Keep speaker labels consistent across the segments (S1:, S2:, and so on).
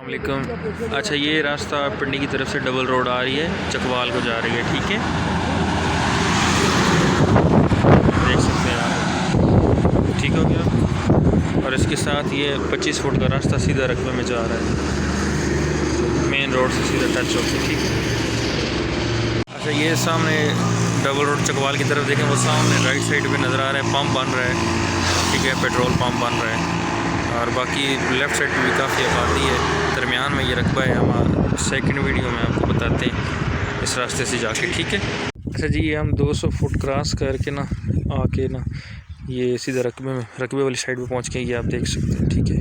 S1: वालेकुम। अच्छा, ये रास्ता पिंडी की तरफ से डबल रोड आ रही है, चकवाल को जा रही है। ठीक है, देख सकते हैं आप। ठीक हो गया। और इसके साथ ये 25 फुट का रास्ता सीधा रकबे में जा रहा है, मेन रोड से सीधा टच होकर। ठीक है। अच्छा, ये सामने डबल रोड चकवाल की तरफ देखें, वो सामने राइट साइड पे नज़र आ रहा है, पंप बन रहा है। ठीक है, पेट्रोल पंप बन रहा है। और बाकी लेफ़्ट साइड में भी काफ़ी आबादी है, दरमियान में ये रकबा है। हम सेकंड वीडियो में आपको बताते हैं इस रास्ते से जाके। ठीक है। अच्छा जी, ये हम 200 फुट क्रॉस करके ना आके ना ये सीधा रकबे वाली साइड पे पहुंच गए, ये आप देख सकते हैं। ठीक है,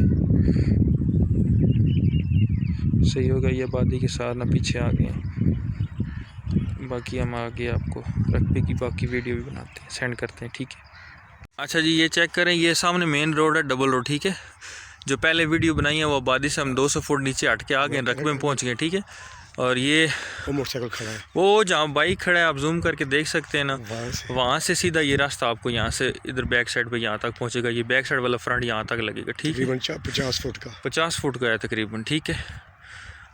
S1: सही होगा। ये आबादी के साथ ना पीछे आ गए हैं। बाकी हम आगे आपको रकबे की बाकी वीडियो भी बनाते हैं, सेंड करते हैं। ठीक है। अच्छा जी, ये चेक करें, ये सामने मेन रोड है, डबल रोड। ठीक है, जो पहले वीडियो बनाई है वो आबादी से हम 200 फुट नीचे हट के आ गए, रकबे में पहुंच गए। ठीक है। और ये
S2: वो मोटरसाइकिल खड़ा है,
S1: वो जहाँ बाइक खड़ा है, आप जूम करके देख सकते हैं ना, वहाँ से सीधा ये रास्ता आपको यहाँ से इधर बैक साइड पे यहाँ तक पहुँचेगा। ये बैक साइड वाला फ्रंट यहाँ तक लगेगा। ठीक है,
S2: 50 फुट का
S1: 50 फुट का है तकरीबन। ठीक है।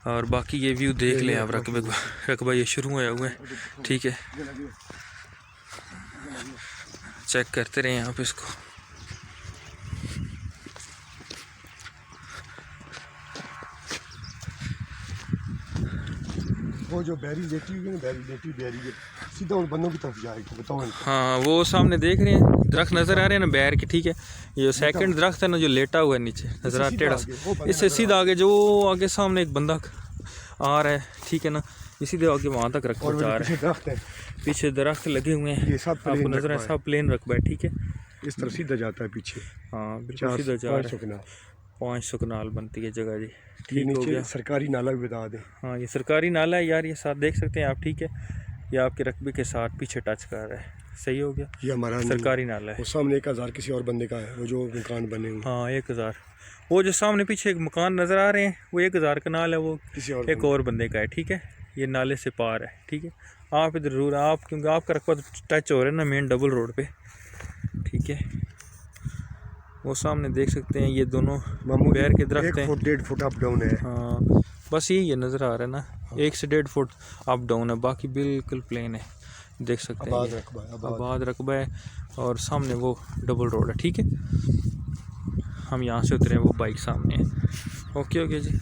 S1: और बाकी ये व्यू देख लें आप, रकबा ये शुरू हुआ है। ठीक है, चेक करते रहें आप इसको।
S2: वो जो बैरी लेटी हुई है ना, बैरी सीधा उन बंदों की तरफ जाएगी। बताओ इनको।
S1: हाँ, वो सामने देख रहे हैं, दरख्त नज़र आ रहे हैं ना बैर के। ठीक है, ये सेकंड दरख्त है ना जो लेटा हुआ है नीचे, नज़र आ टेढ़ा। इससे सीधा आगे जो आगे सामने एक बंदा आ रहा है। ठीक है ना, इसी दे आगे वहाँ तक रखा जा रहा है। पीछे दरख्त लगे हुए हैं, आपको नजर है, सब प्लेन रकबा है। ठीक है,
S2: इस तरफ सीधा जाता है पीछे।
S1: हाँ, बिल्कुल सीधा जा रहा है। 500 कनाल बनती है जगह जी। ठीक हो गया।
S2: सरकारी नाला भी बता दें।
S1: हाँ, ये सरकारी नाला है यार, ये साथ देख सकते हैं आप। ठीक है, ये आपके रकबे के साथ पीछे टच कर रहा है। सही हो गया। ये हमारा सरकारी नाला है।
S2: वो सामने 1000 किसी और बंदे का है, वो जो मकान बने हुए।
S1: हाँ, 1000। वो जो सामने पीछे एक मकान नज़र आ रहे हैं, वो 1000 का नाल है, वो किसी और एक और बंदे का है। ठीक है, ये नाले से पार है। ठीक है, आप इधर जरूर आप, क्योंकि आपका रकबा टच हो रहा है ना मेन डबल रोड पे। ठीक है, वो सामने देख सकते हैं, ये दोनों बैर के दरख्त हैं।
S2: 1.5 फुट अप डाउन है।
S1: हाँ, बस यही है, नज़र आ रहा है ना। 1 से 1.5 फुट अप डाउन है, बाकी बिल्कुल प्लेन है। देख सकते हैं, आबाद रकबा है। और सामने वो डबल रोड है। ठीक है, हम यहाँ से उतरे हैं, वो बाइक सामने है। ओके जी।